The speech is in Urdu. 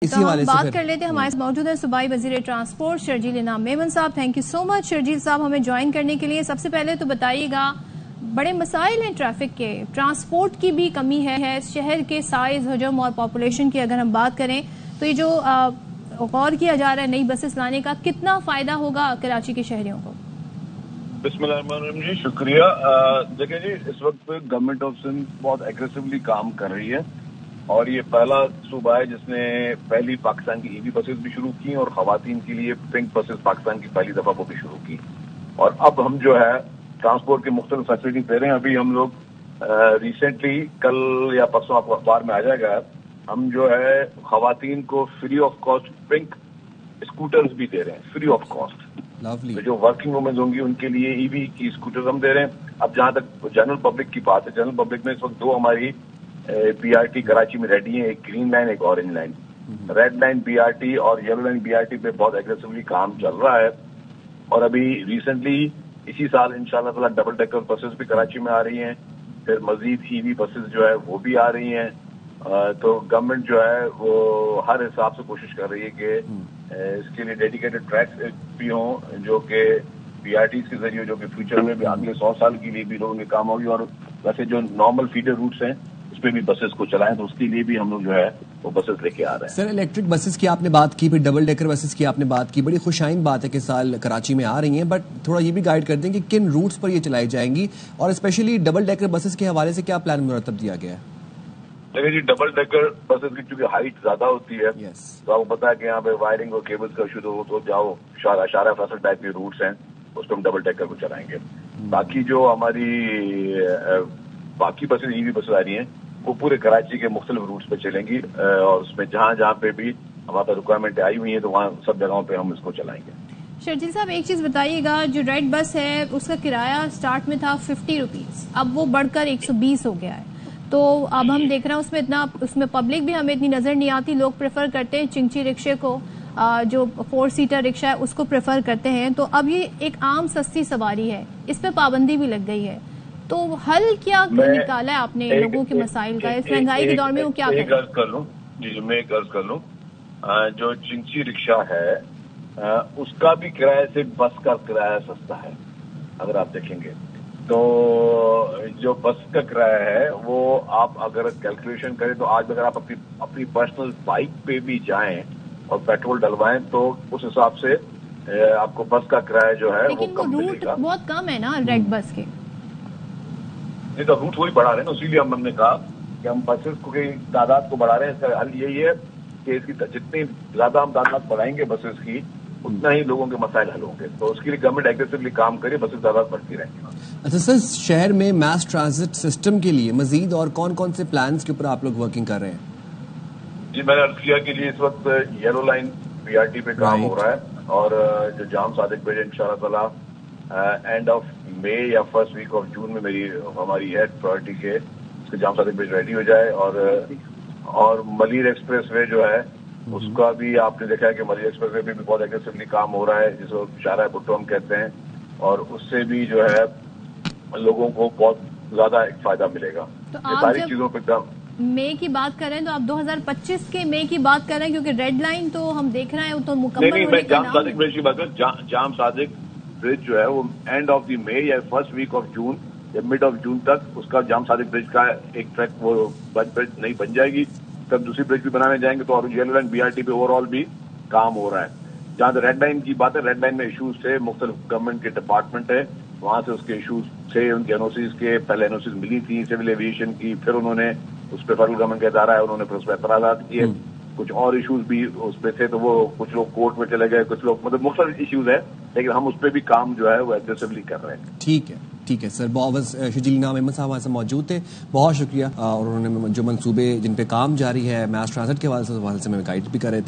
اسی حوالے سے بات کر لیتے ہیں. ہمارے موجود ہیں صوبائی وزیر ٹرانسپورٹ شرجیل انعام میمن صاحب. تھینک یو سو مچ شرجیل صاحب ہمیں جوائن کرنے کے لیے. سب سے پہلے تو بتائیے گا بڑے مسائل ہیں ٹریفک کے, ٹرانسپورٹ کی بھی کمی ہے, شہر کے سائز حجم اور پاپولیشن کی اگر ہم بات کریں تو یہ جو غور کیا جا رہا ہے نئی بسز لانے کا, کتنا فائدہ ہوگا کراچی کے شہریوں کو؟ بسم اللہ الرحمن الرحیم جی, شکریہ. دیکھیں جی, اس وقت گورنمنٹ آف سندھ بہت ایگریسولی کام کر رہی ہے اور یہ پہلا صوبہ ہے جس نے پہلی پاکستان کی ای وی بسز بھی شروع کی اور خواتین کے لیے پنک بسز پاکستان کی پہلی دفعہ وہ بھی شروع کی. اور اب ہم جو ہے ٹرانسپورٹ کی مختلف فیسلٹی دے رہے ہیں. ابھی ہم لوگ ریسنٹلی کل یا پرسوں آپ کو اخبار میں آ جائے گا, ہم جو ہے خواتین کو free of cost pink scooters بھی دے رہے ہیں, فری آف کاسٹ. جو ورکنگ وومنز ہوں گی ان کے لیے ای وی کی اسکوٹرز ہم دے رہے ہیں. اب جہاں تک جنرل پبلک کی بات ہے, جنرل پبلک میں اس وقت دو ہماری بی آر ٹی کراچی میں ریڈی ہیں, ایک گرین لائن ایک orange line. Red line B R T اور yellow line B R T پہ بہت ایگریسولی کام چل رہا ہے. اور ابھی ریسنٹلی اسی سال انشاءاللہ تعالی ڈبل ڈیکر بسز بھی کراچی میں آ رہی ہیں, پھر مزید ای وی بسز جو ہے وہ بھی آ رہی ہیں. تو گورنمنٹ جو ہے وہ ہر حساب سے کوشش کر رہی ہے کہ اس کے لیے ڈیڈیکیٹڈ ٹریکس بھی ہوں جو کہ بی آر ٹیز کے ذریعے, جو کہ فیوچر میں بھی اگلے 100 سال کے لیے بھی لوگوں کے کام ہوگی. اور ویسے جو نارمل فیڈر روٹس ہیں اس پہ بھی بسز کو چلائیں, تو اس کے لیے بھی ہم لوگ جو ہے وہ بسز لے کے آ رہے ہیں. سر, الیکٹرک بسز کی آپ نے بات کی, پھر ڈبل ڈیکر بسز کی آپ نے بات کی. بڑی خوشائن بات ہے کہ سال کراچی میں آ رہی ہیں, بٹ تھوڑا یہ بھی گائیڈ کر دیں کہ کن روٹس پر یہ چلائی جائیں گی, اور اسپیشلی ڈبل ڈیکر بسز کے حوالے سے کیا پلان مرتب دیا گیا ہے؟ دیکھیں جی, ڈبل ڈیکر بسز کی چونکہ ہائٹ زیادہ ہوتی ہے تو آپ کو پتا ہے کہ یہاں پہ وائرنگ اور کیبلز کا ایشو تو جاؤ اشارہ فصل ٹائپ کے روٹس ہیں اس پہ ہم ڈبل ڈیکر کو چلائیں گے. باقی جو ہماری باقی بسیں ای وی بسیں آ رہی ہیں وہ پورے کراچی کے مختلف روٹس پہ چلیں گی, اور اس میں جہاں جہاں پہ بھی ہمارے پاس ریکوائرمنٹ آئی ہوئی ہیں تو وہاں سب جگہوں پہ ہم اس کو چلائیں گے. شرجیل صاحب ایک چیز بتائیے گا, جو ریڈ بس ہے اس کا کرایہ سٹارٹ میں تھا 50 روپیز, اب وہ بڑھ کر 120 ہو گیا ہے. تو اب ہم دیکھ رہے ہیں اس میں پبلک بھی ہمیں اتنی نظر نہیں آتی, لوگ پریفر کرتے ہیں چنچی رکشے کو, جو 4 سیٹر رکشہ ہے اس کو پریفر کرتے ہیں. تو اب یہ ایک عام سستی سواری ہے, اس پہ پابندی بھی لگ گئی ہے, تو حل کیا نکالا ہے آپ نے لوگوں کے مسائل کا اس مہنگائی کے دور میں؟ وہ کیا ایک عرض کر لوں جی, میں ایک عرض کر لوں, جو چنچی رکشہ ہے اس کا بھی کرایہ سے بس کا کرایہ سستا ہے. اگر آپ دیکھیں گے تو جو بس کا کرایہ ہے وہ آپ اگر کیلکولیشن کریں تو آج اگر آپ اپنی پرسنل بائک پہ بھی جائیں اور پیٹرول ڈلوائیں تو اس حساب سے آپ کو بس کا کرایہ جو ہے وہ کم ملے گا. لیکن وہ روٹ بہت کم ہے نا ریڈ بس کے. نہیں تو روٹ وہی بڑھا رہے ہیں نا, اسی لیے ہم نے کہا کہ ہم بسز کو تعداد کو بڑھا رہے ہیں. اس کا حل یہی ہے کہ اس کی جتنی زیادہ ہم تعداد بڑھائیں گے بسز کی اتنا ہی لوگوں کے مسائل حل ہوں گے. تو اس کے لیے گورنمنٹ ایگریسولی کام کرے, بسز تعداد بڑھتی رہیں گی. اچھا سر, شہر میں میس ٹرانزٹ سسٹم کے لیے مزید اور کون کون سے پلانز کے اوپر آپ لوگ ورکنگ کر رہے ہیں؟ جی, میں نے عرض کیا کہ اس وقت yellow line B R T پہ کام ہو رہا ہے, اور جو جام صادق برج ان شاء اللہ تعالیٰ اینڈ آف مئی یا فرسٹ ویک آف جون میں ہماری ہے پرائرٹی کے اس کے جام صادق برج ریڈی ہو جائے. اور ملیر ایکسپریس وے جو ہے اس کا بھی آپ نے دیکھا ہے کہ ملیر ایکسپریس وے پہ بھی بہت ایگریسولی کام ہو رہا ہے, جس کو شارع بھٹو ہم کہتے ہیں, اور اس سے بھی جو ہے لوگوں کو بہت زیادہ ایک فائدہ ملے گا. یہ ساری چیزوں پہ مئی کی بات کر رہے ہیں تو آپ 2025 کے مئی کی بات کر رہے ہیں, کیونکہ ریڈ لائن تو ہم دیکھ رہے ہیں تو مکمل نہیں, میں جام صادق برج کی بات کر, جام صادق برج جو ہے وہ اینڈ آف دی مئی یا فرسٹ ویک آف جون یا مڈ آف جون تک اس کا جام صادق برج کا ایک ٹریک وہ برج نہیں بن جائے گی. تب دوسری برج بھی بنانے جائیں گے تو, اور yellow line B R T پہ اوور آل بھی کام ہو رہا ہے. جہاں تک ریڈ لائن کی بات ہے, ریڈ لائن میں ایشوز تھے, مختلف گورنمنٹ کے ڈپارٹمنٹ ہے وہاں سے اس کے ایشوز تھے, ان کے این او سیز کے پہلے این او سیز ملی تھی سول ایویشن کی, پھر انہوں نے اس پہ فیڈرل گورنمنٹ کا ادارہ ہے انہوں نے پھر اس پہ اعتراضات کیے. کچھ اور ایشوز بھی اس پہ تھے تو وہ کچھ لوگ کورٹ میں چلے گئے, کچھ لوگ مطلب مختلف ایشوز ہیں, لیکن ہم اس پہ بھی کام جو ہے وہ ایگریسولی کر رہے ہیں. ٹھیک ہے سر. بہت شرجیل انعام میمن صاحب وہاں سے موجود تھے, بہت شکریہ. اور انہوں نے جو منصوبے جن پہ کام جاری ہے میس ٹرانزٹ کے حوالے سے ہمیں گائیڈ بھی کر رہے تھے.